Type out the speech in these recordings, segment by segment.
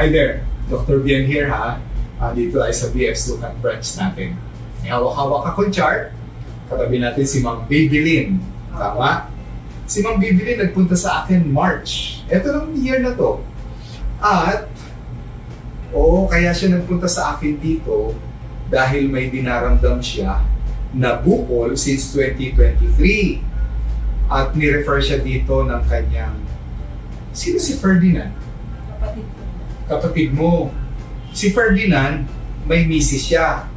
Hi there, Dr. Bien here ha. Dito ay sa BF's Look at Branch natin. May hawak-hawak akong chart. Katabi natin si Ma'am Babylin. Tama? Si Ma'am Babylin nagpunta sa akin March. Ito lang year na to. At, kaya siya nagpunta sa akin dito dahil may dinaramdam siya na bukol since 2023. At nirefer siya dito ng kanyang... Sino si Ferdinand? Kapatid ko. Kapatid mo. Si Ferdinand, may misis siya.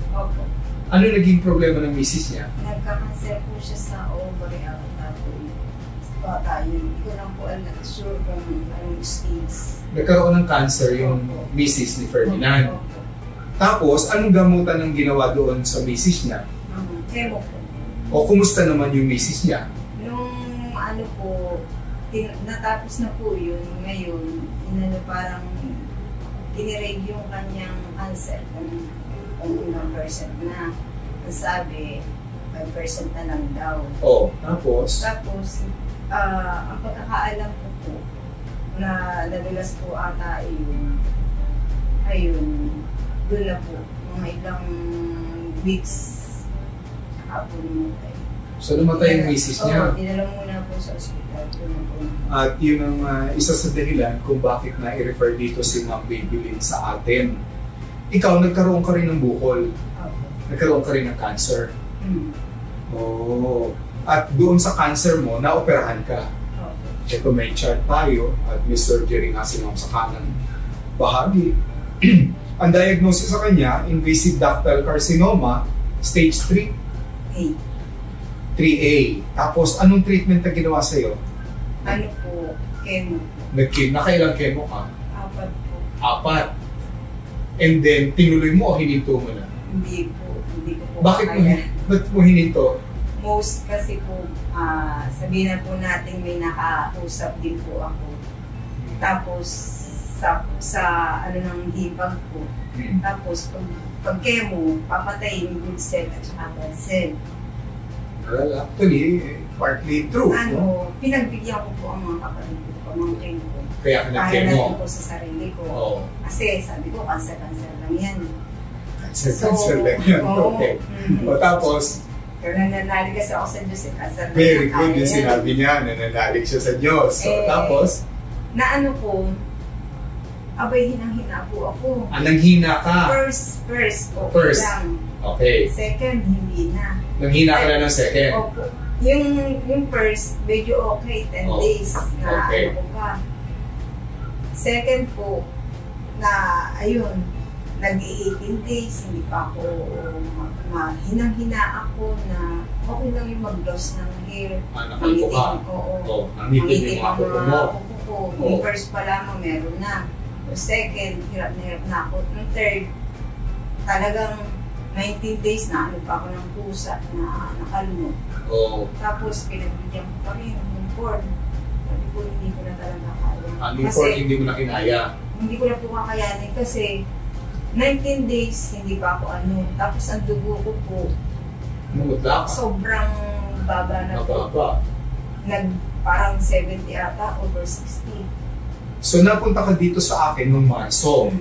Opo. Ano naging problema ng misis niya? Nagka-cancer po siya sa ovary at bata yun. Hindi ko lang po sure kung anong stage. Nagkaroon ng cancer yung misis ni Ferdinand. Opo. Tapos, anong gamutan ang ginawa doon sa misis niya? Chemo po. O kumusta naman yung misis niya? Nung natapos na po yun, ngayon, parang dinireg yung kanyang cancer kung ilang percent na. Ang sabi, 5% na lang daw. Tapos? Tapos, ang pagkakaalam ko po, na nadalas po ata ayun, doon na po, mga ilang weeks, saka po namatay. So, namatay yung misis niya? Dinala muna po sa ospital. At yun ang isa sa dahilan kung bakit na-refer dito si Ma'am Babylin sa atin. Ikaw, nagkaroon ka rin ng bukol. Nagkaroon ka rin ng cancer. At doon sa cancer mo, naoperahan ka. Ito may chart tayo at may surgery nga si Ma'am sa kanang bahagi. Ang diagnosis sa kanya, invasive ductal carcinoma, stage 3. 3A. Tapos, anong treatment na ginawa sa'yo? Ano po? Chemo. Nakailang chemo ka? 4 po. 4. And then, tinuloy mo o hininto mo na? Hindi po. Hindi ko po. Bakit mo hininto? Most kasi po, sabihin na po natin may nakausap din po ako. Tapos, sa ano ng hipag po. Tapos, pag chemo, papatay yung good cell at saka bad cell. Well, actually, partly true. Pinagbigyan ko po ang mga kapatid ko, pamangkin ko. Kaya ka nag-chemo? Kaya natin po sa sarili ko. Kasi sabi ko, cancer lang yan. Cancer lang yan. Okay. Tapos? Pero nananalig kasi ako sa Diyos, cancer lang. Very good yung sinabi niya, nananalig siya sa Diyos. Tapos? Na ano po, abay, hinang-hina po ako. Nanghina ka? First, okay lang. Okay. Second, hindi na. Nanghina ka na ng second? Opo. Yung first, medyo okay, 10 days na ano ko pa. Second po, na ayun, nag-18 days, hindi pa ako hinang-hina ako na okay lang yung mag-loss ng hair. Nakalpo ka? Oo. Nangitin yung mga kuko mo? Yung first pa lamang meron na. Yung second, hirap na ako. Yung third, talagang 19 days na ano pa ako ng pusa na nakalunod. Tapos pinagbigyan ko pa rin yung fourth. Sabi ko, hindi ko na talaga kaya. Yung fourth, hindi mo na kinaya? Hindi ko na po kakayanin kasi 19 days, hindi pa ako ano. Tapos ang dugo ko po, sobrang baba na po. Parang 70 ata, over 60. So napunta ka dito sa akin nung Marso.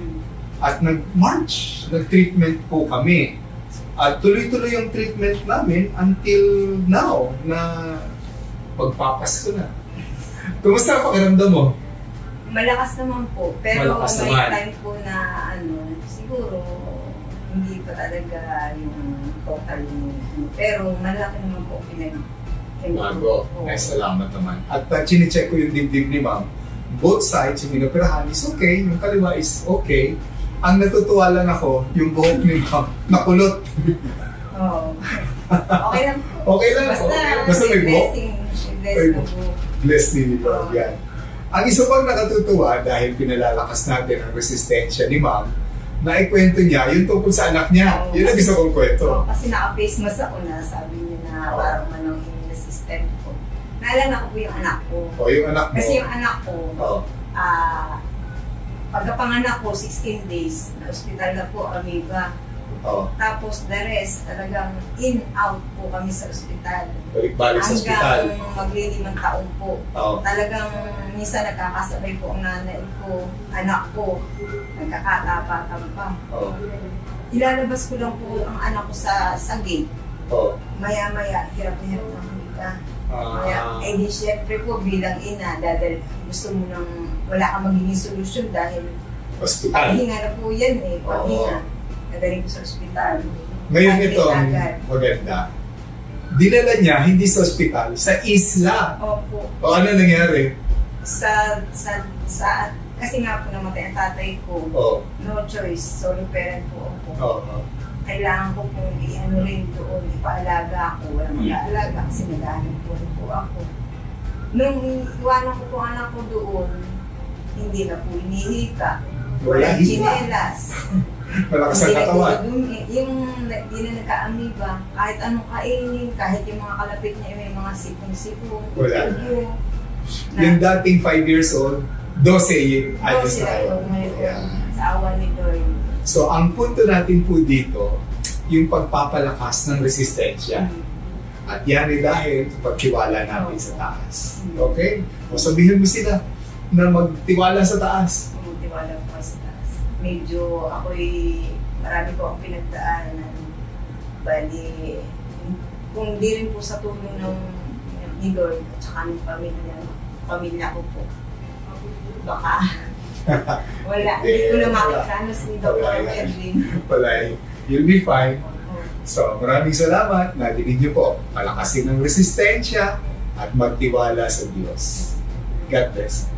At nag-March, nag-treatment po kami. At tuloy-tuloy yung treatment namin until now na pagpapasko na. Kumusta ang pakiramdam mo? Malakas naman po. Pero Malakas may naman. time po na siguro hindi pa talaga yung total. Pero malaki naman po Bago. Salamat naman. At chine-check ko yung dibdib ni Ma'am. Both sides, yung inoperahan is okay, yung kaliwa is okay. Ang natutuwa lang ako, yung buhok ni Ma'am, nakulot. Okay lang po. Okay lang. Basta may buhok. Bless ni Ma'am. Yan. Ang isa pang nakatutuwa dahil pinalalakas natin ang resistensya ni Ma'am, naikwento niya yung tungkol sa anak niya. Yun ang gusto kong kwento. Kasi naka-face mask ako na sabi niya na parang manong immune system ko. Naalala ko po yung anak ko. Yung anak mo? Kasi yung anak ko, pagkapanganak ko, 16 days, na hospital na po, Amiba. Oo. Tapos the rest, talagang in-out po kami sa ospital. Balik-balik sa ospital. Hanggang maglilimang taon po. Oo. Talagang minsan nagkakasabay po ang nanay ko, anak ko, nagkakatapatan pa. Oo. Ilalabas ko lang po ang anak ko sa gate. Oo. Maya-maya, hirap na hirap na kumita. Eh di syempre po bilang ina, dahil gusto mo nang wala kang magiging solusyon dahil Hospital. pahinga na po yan eh, pahinga. Nagaling ko sa ospital. Ngayon ito, maganda. Dinala niya hindi sa ospital, sa isla. Opo. O ano nangyari? Kasi nga po namatay ang tatay ko. Oo. No choice, solo parent po ako. Oo. Kailangan ko pong i-ano rin doon, ipaalaga ako, walang mag-aalaga kasi naghahanap po ako. Nung iwanan ko po anak ko doon, hindi na po inihika. Walang chinelas. Malakas ang katawan. Yung hindi na nagka-amiba, kahit anong kainin, kahit yung mga kalapit niya, may mga sipon-sipon. Wala. Yung dating 5 years old, 12 ayos na yun. Sa awan ni Lord. So, ang punto natin po dito, yung pagpapalakas ng resistensya. At yan ay dahil sa pagtiwala natin sa taas. Okay? O sabihin mo sila na magtiwala sa taas. Magtiwala po sa taas. Medyo marami po ang pinagdaanan. Bali, kung di rin po sa tulong ni Lord at saka ng pamilya ko po. Baka wala, hindi ko na makakanos ni Dr. Edwin. Wala, you'll be fine. So, maraming salamat. Nadinig niyo po, palakasin ng resistensya at magtiwala sa Diyos. God bless.